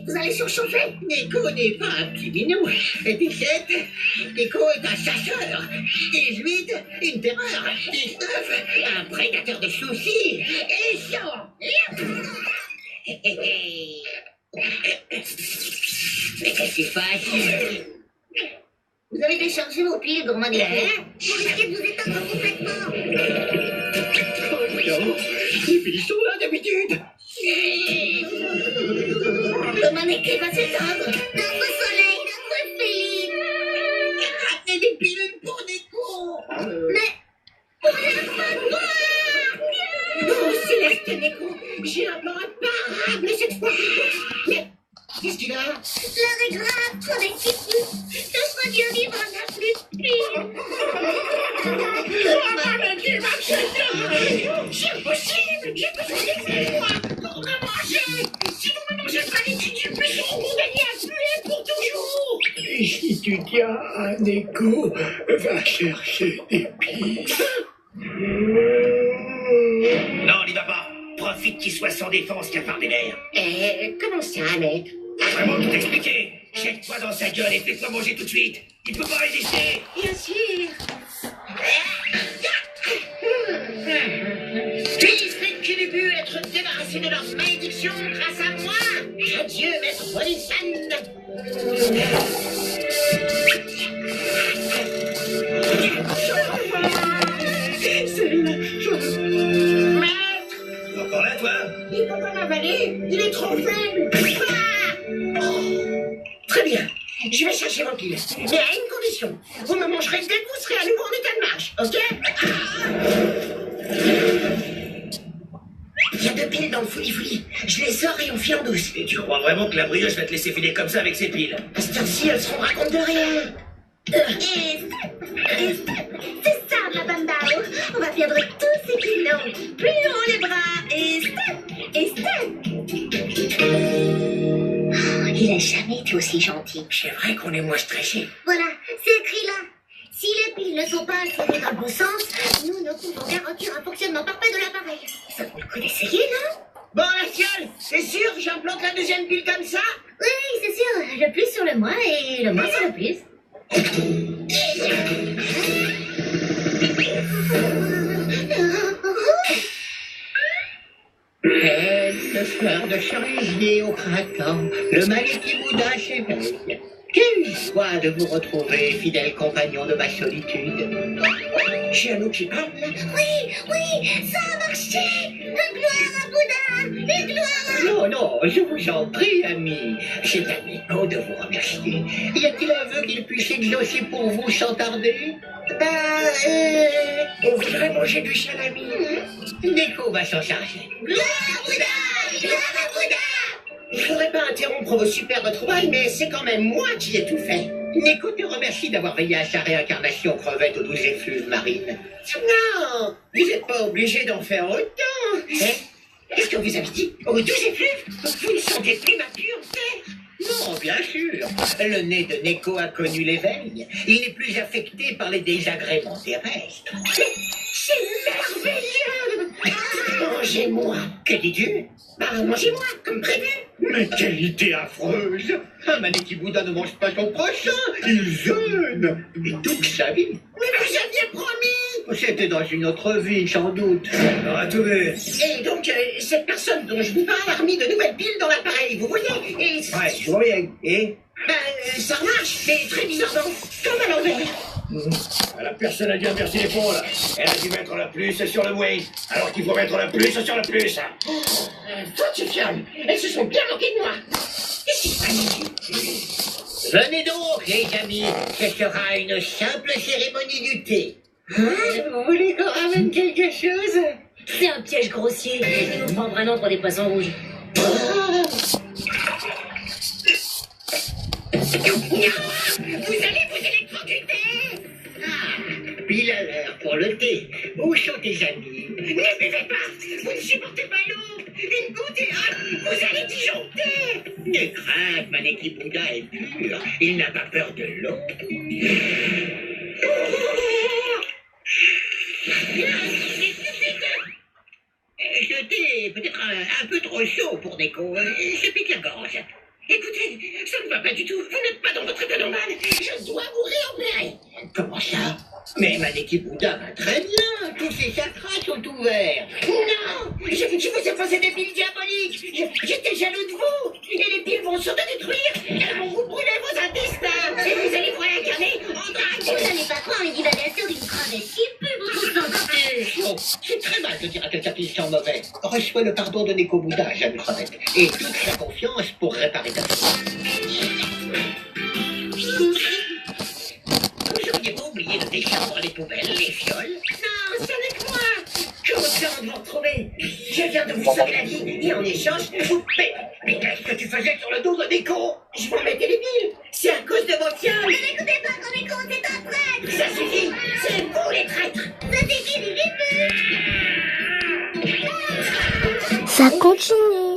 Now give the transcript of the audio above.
Vous allez surchauffer. Nico n'est pas un petit minou. Étiquette, Nico est un chasseur. 18, une terreur. 19, un prédateur de soucis. Et 100. Mais qu'est-ce qui se passe? Vous avez déchargé vos piles, gourmand des piles. Vous risquez de vous éteindre complètement. Oh non, les piles sont là d'habitude. Le mannequin va s'éteindre. Notre soleil, notre Philippe. Ramenez des pilules pour Nico. Mais pour la fois, Non, Céleste, Nico, j'ai un plan imparable cette fois. Mais qu'est-ce qu'il a? l'heure est grave, trop d'équipes. Notre Dieu vivant n'a plus de piles. Mais va c'est impossible. J'ai besoin de faire moi pour me manger. Si vous me mangez pas les petits puissants, vous allez à puer pour toujours. Et si tu tiens à Nico, va chercher des piles. Non, n'y va pas. Profite qu'il soit sans défense, cafard des mers. Comment ça, mec? Vraiment tout expliquer. Jette-toi dans sa gueule et fais-toi manger tout de suite. Il peut pas résister. Bien sûr. Fils d'incubus être débarrassés de leur malédiction grâce à moi. Adieu, maître Polissan. Maître! Encore là, toi? Il peut pas m'avaler, il est trop faible. Très bien, je vais chercher vos piles. Mais à une condition, vous me mangerez dès que vous serez à nouveau en état de marche, ok? Il y a 2 piles dans le fouli-fouli. Je les sors et on file en douce. Et tu crois vraiment que la brioche va te laisser filer comme ça avec ses piles? À cette heure-ci, elles se rendront compte de rien. Et c'est ça, ma Bandao. On va perdre tous ces kilos. Plus haut les bras. Et step. Oh, il a jamais été aussi gentil. C'est vrai qu'on est moins stressé. Voilà, c'est écrit là. Si les piles ne sont pas insérées dans le bon sens, nous ne pouvons garantir un fonctionnement parfait de l'appareil. Ça vaut le coup d'essayer, non? Bon, la ciel, c'est sûr, j'implante la deuxième pile comme ça? Oui, c'est sûr. Le plus sur le moins et le moins sur le plus. Le soir de janvier au printemps, le Maliki Bouddha s'éveille. Quelle joie de vous retrouver, fidèle compagnon de ma solitude. J'ai un autre qui parle là? Oui, ça a marché. Gloire à Bouddha et gloire à... Non, non, je vous en prie, ami. C'est à Nico de vous remercier. Y a-t-il un vœu qu'il puisse exaucer pour vous sans tarder? On voudrait manger du salami. Nico va s'en charger. Gloire à Bouddha! Gloire à Bouddha! Je voudrais pas interrompre vos super retrouvailles, mais c'est quand même moi qui ai tout fait. Nico te remercie d'avoir veillé à sa réincarnation crevette aux 12 effluves marines. Non, vous n'êtes pas obligé d'en faire autant. Qu'est-ce que vous avez dit? Aux 12 effluves? Vous ne sentez plus ma pureté? Non, bien sûr. Le nez de Nico a connu l'éveil. Il n'est plus affecté par les désagréments terrestres. C'est merveilleux! Mangez-moi. Que dis-tu? Bah, mangez-moi, comme prévu. Mais quelle idée affreuse! Un Maneki Bouddha ne mange pas son prochain, il jeûne! Et toute sa vie. Mais vous aviez promis! C'était dans une autre vie, sans doute. On aura tout vu. Et donc, cette personne dont je vous parle a remis de nouvelles piles dans l'appareil, vous voyez? Et Ouais, je vois bien. Et? ça marche, mais très bizarrement, comme à l'envers. La personne a dû inverser les pôles. Elle a dû mettre la plus sur le oui, alors qu'il faut mettre la plus sur le plus. Fortifiable, elles se sont bien moquées de moi. Qu'est-ce qui se passe ici? Venez donc, les amis, ce sera une simple cérémonie du thé. Hein? Vous voulez qu'on ramène quelque chose? C'est un piège grossier. Il nous prend vraiment pour des poissons rouges. Vous allez vous électrocuter! Ah, pile à l'heure pour le thé. Où sont tes amis? Ne buvez pas! Vous ne supportez pas l'eau! Une goutte et vous allez disjoncter! Ne crainte, Maneki Bouddha est pur. Il n'a pas peur de l'eau. Ce thé est peut-être un peu trop chaud pour Neko. Je pique la gorge. Écoutez, ça ne va pas du tout. Vous n'êtes pas dans votre état normal. Je dois vous réopérer. Comment ça? Mais Maneki Bouddha va très bien. Tous ses chakras sont ouverts. Non, je vous ai posé des piles diaboliques. J'étais jaloux de vous. Et les piles vont s'autodétruire. Elles vont vous brûler vos intestins. Et vous allez vous réincarner en dragon. Vous n'allez pas croire une divagation d'une crevette si peu vous encore. Oh, c'est très mal de dire à quelqu'un qu'il sent mauvais. Reçois le pardon de Neko Bouddha, jeune crevette. Et toute sa confiance pour réparer ta vie. Vous auriez pas oublié de descendre les poubelles, les fioles? Non, ce n'est que moi. Je reviens de vous retrouver. Je viens de vous sauver la vie. Et en échange, vous... Mais qu'est-ce que tu faisais sur le dos de Neko? Je vous mettais les piles. C'est à cause de vos fioles. Ne l'écoutez pas comme Neko, c'est un traître. Ça suffit. C'est vous les traîtres. Ça suffit, les Ça continue.